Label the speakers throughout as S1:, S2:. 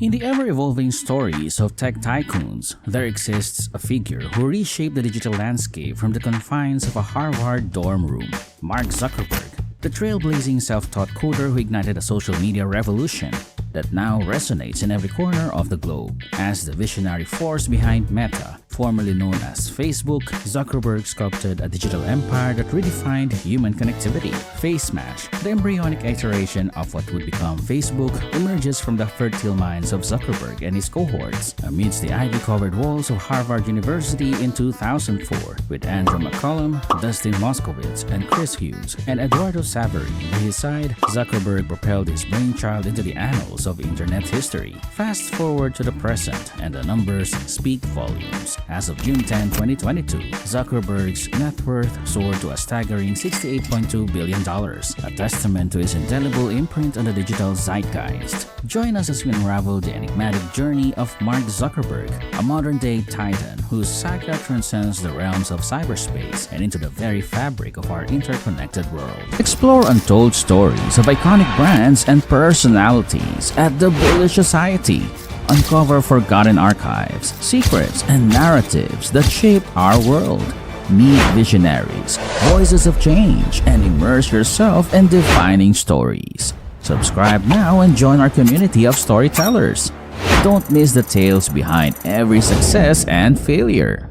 S1: In the ever-evolving stories of tech tycoons, there exists a figure who reshaped the digital landscape from the confines of a Harvard dorm room, Mark Zuckerberg, the trailblazing self-taught coder who ignited a social media revolution that now resonates in every corner of the globe. As the visionary force behind Meta, formerly known as Facebook, Zuckerberg sculpted a digital empire that redefined human connectivity. FaceMash, the embryonic iteration of what would become Facebook, emerges from the fertile minds of Zuckerberg and his cohorts amidst the ivy-covered walls of Harvard University in 2004, with Andrew McCollum, Dustin Moskovitz, and Chris Hughes, and Eduardo Savary by his side. Zuckerberg propelled his brainchild into the annals of internet history. Fast forward to the present, and the numbers speak volumes. As of June 10, 2022, Zuckerberg's net worth soared to a staggering $68.2 billion, a testament to his indelible imprint on the digital zeitgeist. Join us as we unravel the enigmatic journey of Mark Zuckerberg, a modern-day titan whose saga transcends the realms of cyberspace and into the very fabric of our interconnected world. Explore untold stories of iconic brands and personalities at the Bullish Society. Uncover forgotten archives, secrets, and narratives that shape our world. Meet visionaries, voices of change, and immerse yourself in defining stories. Subscribe now and join our community of storytellers. Don't miss the tales behind every success and failure.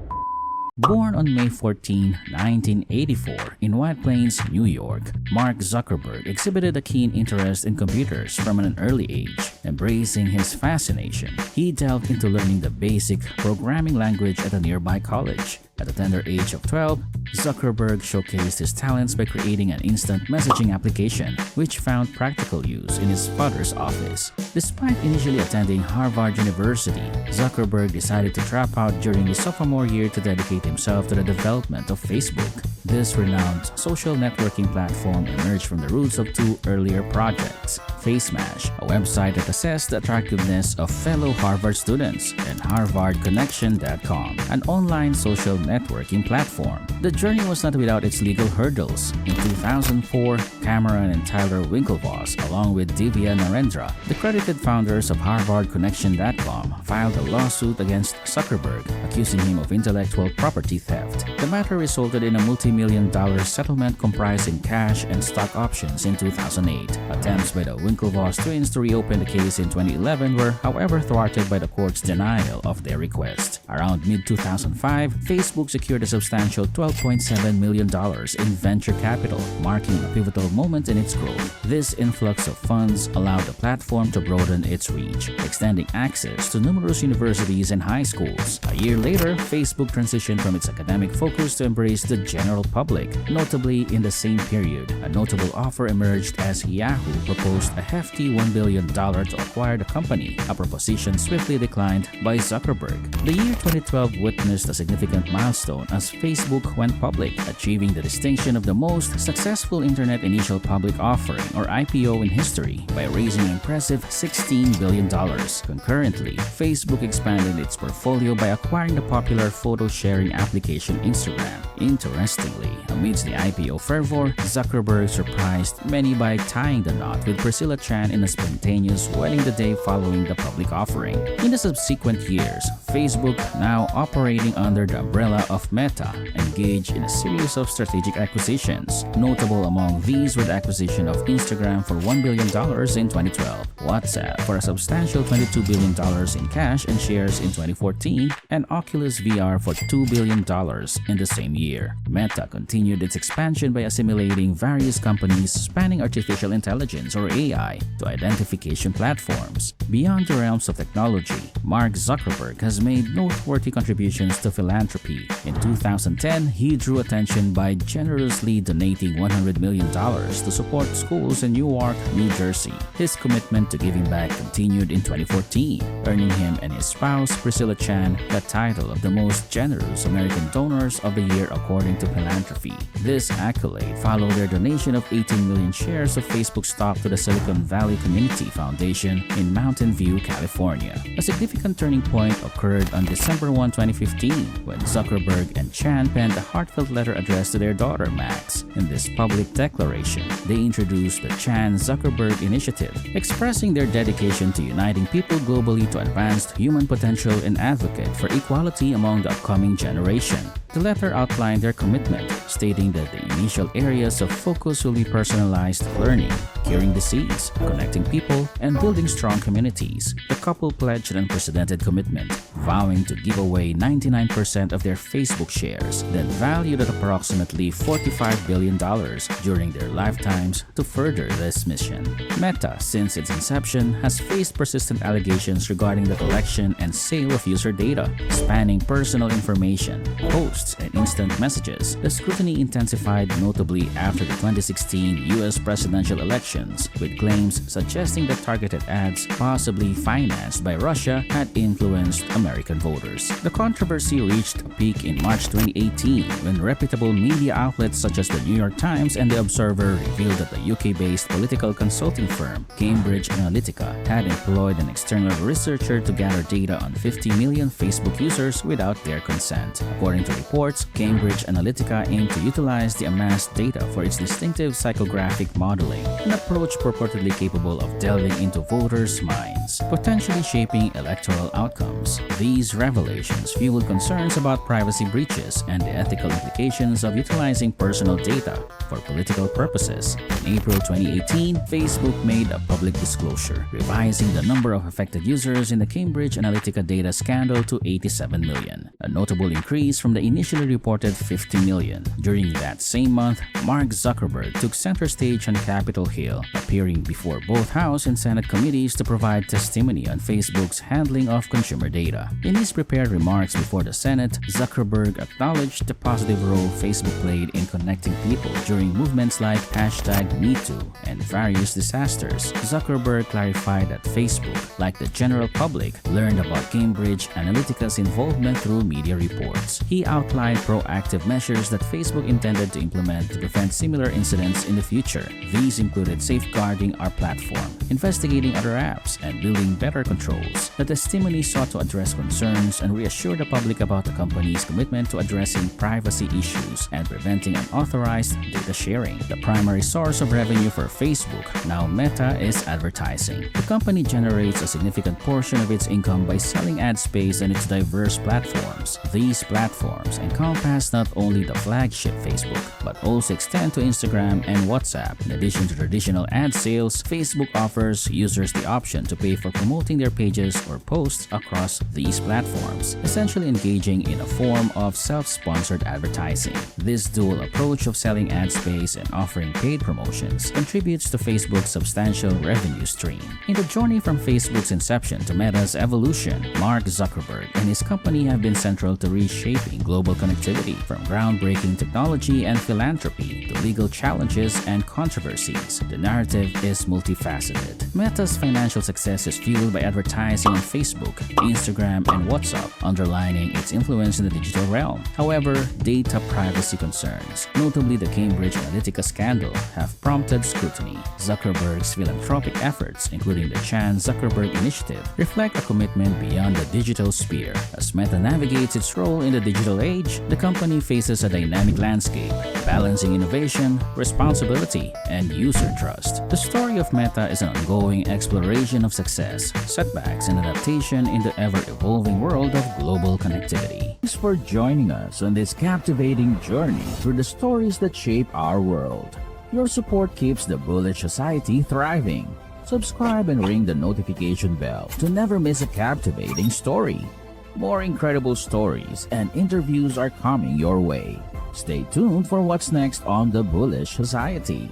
S1: Born on May 14, 1984 in White Plains, New York, Mark Zuckerberg exhibited a keen interest in computers from an early age. Embracing his fascination, he delved into learning the basic programming language at a nearby college. At the tender age of 12, Zuckerberg showcased his talents by creating an instant messaging application, which found practical use in his father's office. Despite initially attending Harvard University, Zuckerberg decided to drop out during his sophomore year to dedicate himself to the development of Facebook. This renowned social networking platform emerged from the roots of two earlier projects: FaceMash, a website that assessed the attractiveness of fellow Harvard students, and HarvardConnection.com, an online social networking platform. The journey was not without its legal hurdles. In 2004, Cameron and Tyler Winklevoss, along with Divya Narendra, the credited founders of HarvardConnection.com, filed a lawsuit against Zuckerberg, accusing him of intellectual property theft. The matter resulted in a multi-million-dollar settlement comprising cash and stock options in 2008. Attempts by the Winklevoss twins to reopen the case in 2011 were, however, thwarted by the court's denial of their request. Around mid-2005, Facebook secured a substantial $12.7 million in venture capital, marking a pivotal moment in its growth. This influx of funds allowed the platform to broaden its reach, extending access to numerous universities and high schools. A year later, Facebook transitioned from its academic focus to embrace the general public. Notably, in the same period, a notable offer emerged as Yahoo proposed a hefty $1 billion to acquire the company, a proposition swiftly declined by Zuckerberg. The year 2012 witnessed a significant milestone as Facebook went public, achieving the distinction of the most successful internet initial public offering, or IPO, in history by raising an impressive $16 billion. Concurrently, Facebook expanded its portfolio by acquiring the popular photo-sharing application Instagram. Interestingly, amidst the IPO fervor, Zuckerberg surprised many by tying the knot with Priscilla Chan in a spontaneous wedding the day following the public offering. In the subsequent years, Facebook, now operating under the umbrella of Meta, engaged in a series of strategic acquisitions. Notable among these were the acquisition of Instagram for $1 billion in 2012, WhatsApp for a substantial $22 billion in cash and shares in 2014, and Oculus VR for $2 billion in the same year. Meta continued its expansion by assimilating various companies spanning artificial intelligence, or AI, to identification platforms. Beyond the realms of technology, Mark Zuckerberg has made noteworthy contributions to philanthropy. In 2010, he drew attention by generously donating $100 million to support schools in Newark, New Jersey. His commitment to giving back continued in 2014, earning him and his spouse, Priscilla Chan, the title of the most generous American donors of the year according to Philanthropy. This accolade followed their donation of 18 million shares of Facebook stock to the Silicon Valley Community Foundation in Mountain View, California. A significant turning point occurred on December 1, 2015, when Zuckerberg and Chan penned a heartfelt letter addressed to their daughter Max. In this public declaration, they introduced the Chan-Zuckerberg Initiative, expressing their dedication to uniting people globally to advance human potential and advocate for equality among the upcoming generation. The letter outlined their commitment, stating that the initial areas of focus will be personalized learning, curing disease, connecting people, and building strong communities. The couple pledged an unprecedented commitment, vowing to give away 99% of their Facebook shares, then valued at approximately $45 billion during their lifetimes, to further this mission. Meta, since its inception, has faced persistent allegations regarding the collection and sale of user data, spanning personal information, posts, and instant messages. The scrutiny intensified notably after the 2016 U.S. presidential elections, with claims suggesting that targeted ads, possibly financed by Russia, had influenced American voters. The controversy reached a peak in March 2018 when reputable media outlets such as the New York Times and The Observer revealed that the UK-based political consulting firm Cambridge Analytica had employed an external researcher to gather data on 50 million Facebook users without their consent. According to reports, Cambridge Analytica aimed to utilize the amassed data for its distinctive psychographic modeling, an approach purportedly capable of delving into voters' minds, potentially shaping electoral outcomes. These revelations fueled concerns about privacy breaches and the ethical implications of utilizing personal data for political purposes. In April 2018, Facebook made a public disclosure, revising the number of affected users in the Cambridge Analytica data scandal to 87 million, a notable increase from the initially reported 50 million. During that same month, Mark Zuckerberg took center stage on Capitol Hill, appearing before both House and Senate committees to provide testimony on Facebook's handling of consumer data. In his prepared remarks before the Senate, Zuckerberg acknowledged the positive role Facebook played in connecting people during movements like #MeToo and various disasters. Zuckerberg clarified that Facebook, like the general public, learned about Cambridge Analytica's involvement through media reports. He outlined proactive measures that Facebook intended to implement to prevent similar incidents in the future. These included safeguarding our platform, investigating other apps, and building better controls. The testimony sought to address concerns and reassure the public about the company's commitment to addressing privacy issues and preventing unauthorized data sharing. The primary source of revenue for Facebook, now Meta, is advertising. The company generates a significant portion of its income by selling ad space on its diverse platforms. These platforms encompass not only the flagship Facebook, but also extend to Instagram and WhatsApp. In addition to traditional ad sales, Facebook offers users the option to pay for promoting their pages or posts across these platforms, essentially engaging in a form of self-sponsored advertising. This dual approach of selling ad space and offering paid promotions contributes to Facebook's substantial revenue stream. In the journey from Facebook's inception to Meta's evolution, Mark Zuckerberg and his company have been central to reshaping global connectivity, from groundbreaking technology and philanthropy to legal challenges and controversies. The narrative is multifaceted. Meta's financial success is fueled by advertising on Facebook, Instagram, and WhatsApp, underlining its influence in the digital realm. However, data privacy concerns, notably the Cambridge Analytica scandal, have prompted scrutiny. Zuckerberg's philanthropic efforts, including the Chan-Zuckerberg Initiative, reflect a commitment beyond the digital sphere. As Meta navigates its role in the digital age, the company faces a dynamic landscape, balancing innovation, responsibility, and user trust. The story of Meta is an ongoing exploration of success, setbacks, and adaptation in the ever-evolving world of global connectivity. Thanks for joining us on this captivating journey through the stories that shape our world. Your support keeps the Bullish Society thriving. Subscribe and ring the notification bell to never miss a captivating story. More incredible stories and interviews are coming your way. Stay tuned for what's next on the Bullish Society.